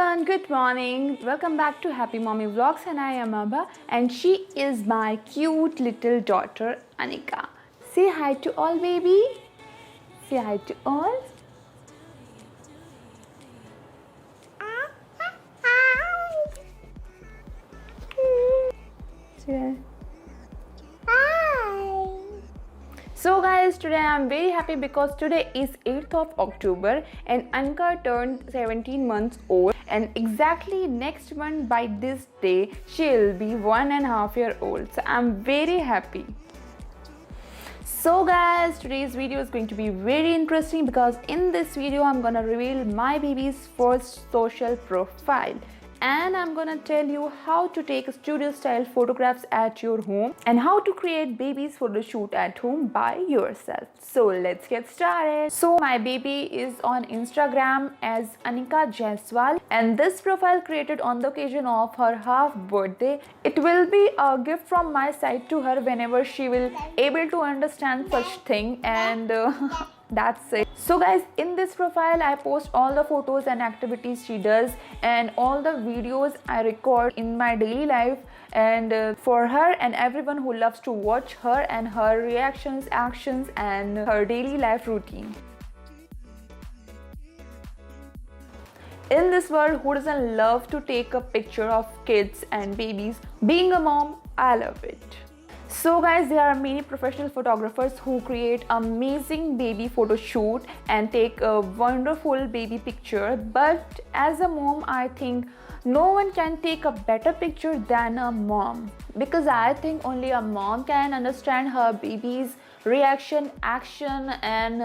everyone, good morning. Welcome back to Happy Mommy Vlogs and I am Abba and she is my cute little daughter Anika. Say hi to all baby. Say hi to all. So guys, today I am very happy because today is 8th of October and Anika turned 17 months old and exactly next month by this day she'll be 1.5 years old. So I'm very happy. So guys, today's video is going to be very interesting because in this video I'm gonna reveal my baby's first social profile. And I'm gonna tell you how to take studio style photographs at your home and how to create baby's photo shoot at home by yourself. So let's get started. So my baby is on Instagram as Anika Jaiswal and this profile created on the occasion of her half birthday. It will be a gift from my side to her whenever she will able to understand such thing and that's it. So guys, in this profile I post all the photos and activities she does and all the videos I record in my daily life and for her and everyone who loves to watch her and her reactions, actions and her daily life routine. In this world, who doesn't love to take a picture of kids and babies? Being a mom, I love it. So guys, there are many professional photographers who create amazing baby photo shoot and take a wonderful baby picture, but as a mom I think no one can take a better picture than a mom, because I think only a mom can understand her baby's reaction, action and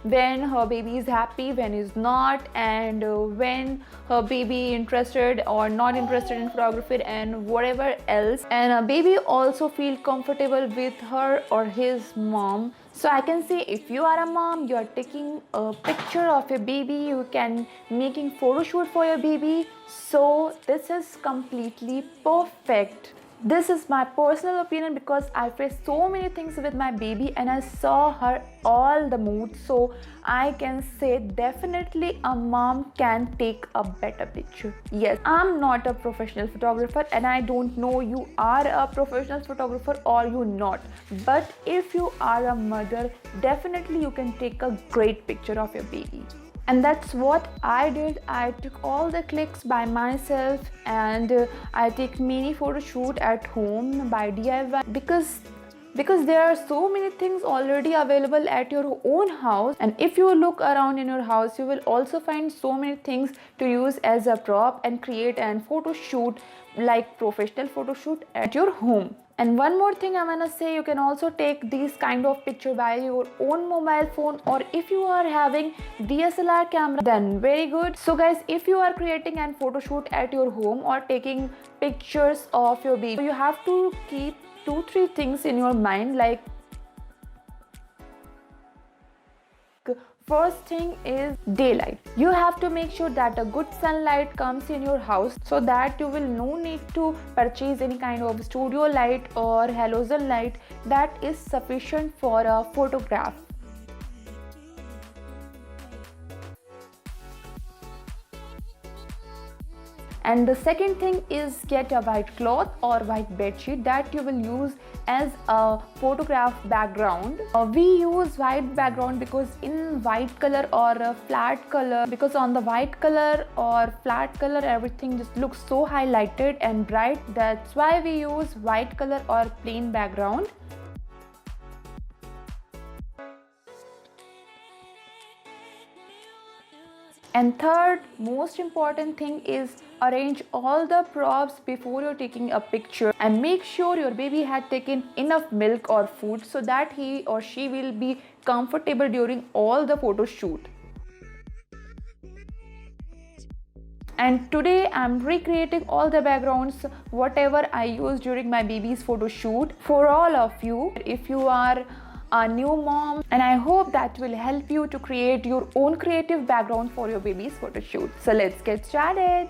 when her baby is happy, when is not, and when her baby interested or not interested in photography and whatever else, and a baby also feel comfortable with her or his mom. So I can say if you are a mom, you are taking a picture of your baby, you can making photo shoot for your baby, so this is completely perfect. This is my personal opinion because I faced so many things with my baby and I saw her all the moods, so I can say definitely a mom can take a better picture. Yes, I'm not a professional photographer and I don't know you are a professional photographer or you not, but if you are a mother, definitely you can take a great picture of your baby. And that's what I did. I took all the clicks by myself and I take mini photo shoot at home by DIY because there are so many things already available at your own house, and if you look around in your house you will also find so many things to use as a prop and create an photo shoot like professional photo shoot at your home. And one more thing I wanna say, you can also take these kind of picture by your own mobile phone, or if you are having DSLR camera then very good. So guys, if you are creating an photo shoot at your home or taking pictures of your baby, you have to keep 2-3 things in your mind. Like first thing is daylight. You have to make sure that a good sunlight comes in your house so that you will no need to purchase any kind of studio light or halogen light. That is sufficient for a photograph. And the second thing is get a white cloth or white bed sheet that you will use as a photograph background. We use white background because in white color or a flat color, because on the white color or flat color everything just looks so highlighted and bright. That's why we use white color or plain background. And third most important thing is arrange all the props before you're taking a picture and make sure your baby had taken enough milk or food so that he or she will be comfortable during all the photo shoot. And today I'm recreating all the backgrounds whatever I used during my baby's photo shoot for all of you. If you are a new mom, and I hope that will help you to create your own creative background for your baby's photo shoot. So let's get started.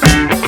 Bye.